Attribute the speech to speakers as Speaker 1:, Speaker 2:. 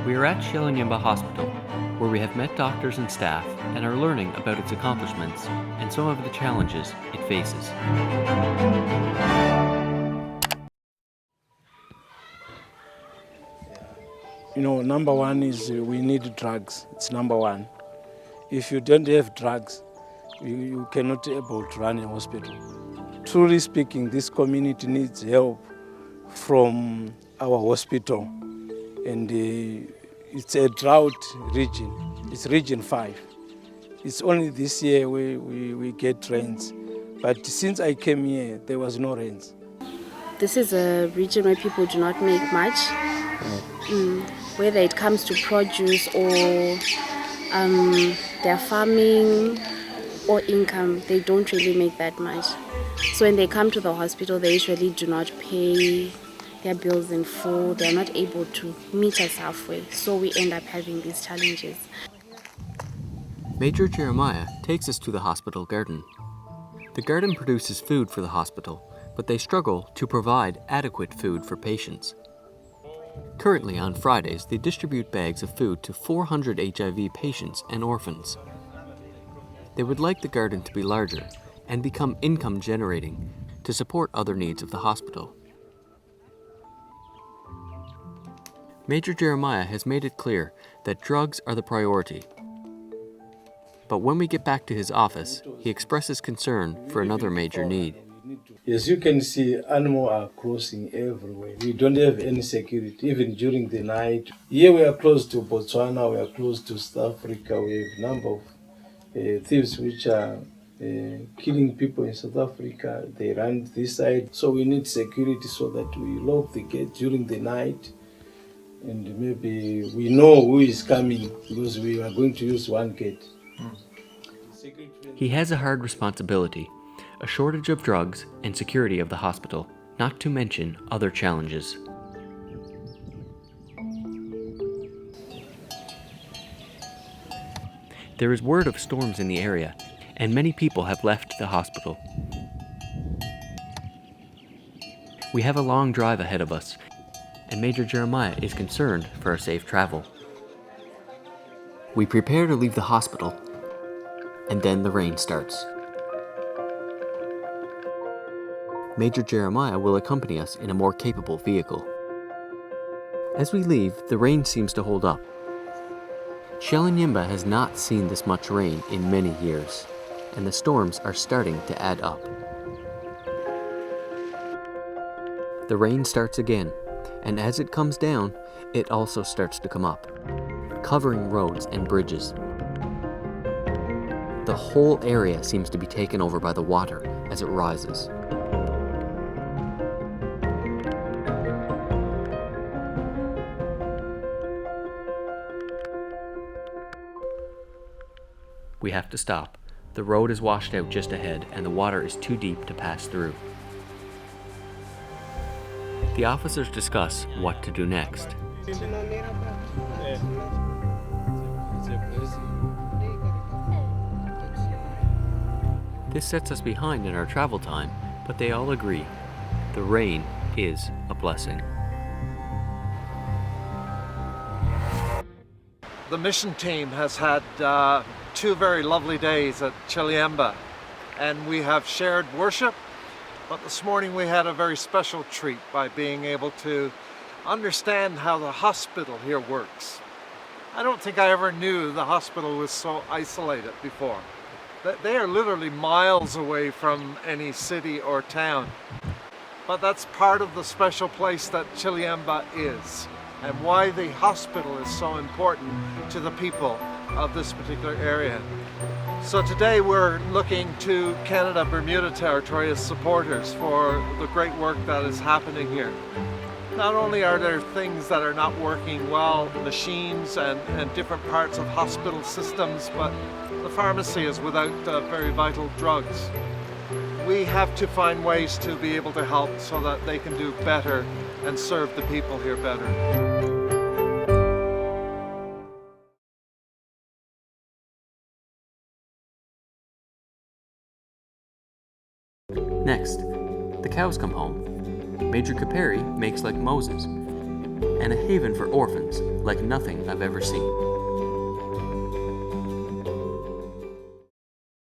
Speaker 1: We are at Shilanyamba Hospital, where we have met doctors and staff and are learning about its accomplishments and some of the challenges it faces.
Speaker 2: Number one is we need drugs. It's number one. If you don't have drugs, you cannot be able to run a hospital. Truly speaking, this community needs help from our hospital. And it's a drought region. It's region 5. It's only this year we get rains. But since I came here, there was no rains.
Speaker 3: This is a region where people do not make much. Whether it comes to produce or their farming or income, they don't really make that much. So when they come to the hospital, they usually do not pay their bills in full. They're not able to meet us halfway. So we end up having these challenges.
Speaker 1: Major Jeremiah takes us to the hospital garden. The garden produces food for the hospital, but they struggle to provide adequate food for patients. Currently, on Fridays, they distribute bags of food to 400 HIV patients and orphans. They would like the garden to be larger and become income generating to support other needs of the hospital. Major Jeremiah has made it clear that drugs are the priority. But when we get back to his office, he expresses concern for another major need.
Speaker 2: As you can see, animals are crossing everywhere. We don't have any security, even during the night. Here we are close to Botswana, we are close to South Africa. We have a number of thieves which are killing people in South Africa. They run this side. So we need security so that we lock the gate during the night. And maybe we know who is coming because we are going to use one gate.
Speaker 1: He has a hard responsibility, a shortage of drugs and security of the hospital, not to mention other challenges. There is word of storms in the area, and many people have left the hospital. We have a long drive ahead of us, and Major Jeremiah is concerned for our safe travel. We prepare to leave the hospital, and then the rain starts. Major Jeremiah will accompany us in a more capable vehicle. As we leave, the rain seems to hold up. Shilanyamba has not seen this much rain in many years, and the storms are starting to add up. The rain starts again, and as it comes down, it also starts to come up, covering roads and bridges. The whole area seems to be taken over by the water as it rises. We have to stop. The road is washed out just ahead, and the water is too deep to pass through. The officers discuss what to do next. This sets us behind in our travel time, but they all agree. The rain is a blessing.
Speaker 4: The mission team has had 2 very lovely days at Shilanyamba, and we have shared worship, but this morning we had a very special treat by being able to understand how the hospital here works. I don't think I ever knew the hospital was so isolated before. They are literally miles away from any city or town. But that's part of the special place that Shilanyamba is, and why the hospital is so important to the people of this particular area. So today we're looking to Canada Bermuda Territory as supporters for the great work that is happening here. Not only are there things that are not working well, machines and different parts of hospital systems, but the pharmacy is without very vital drugs. We have to find ways to be able to help so that they can do better and serve the people here better.
Speaker 1: Next, the cows come home. Major Kaperi makes like Moses. and a haven for orphans like nothing I've ever seen.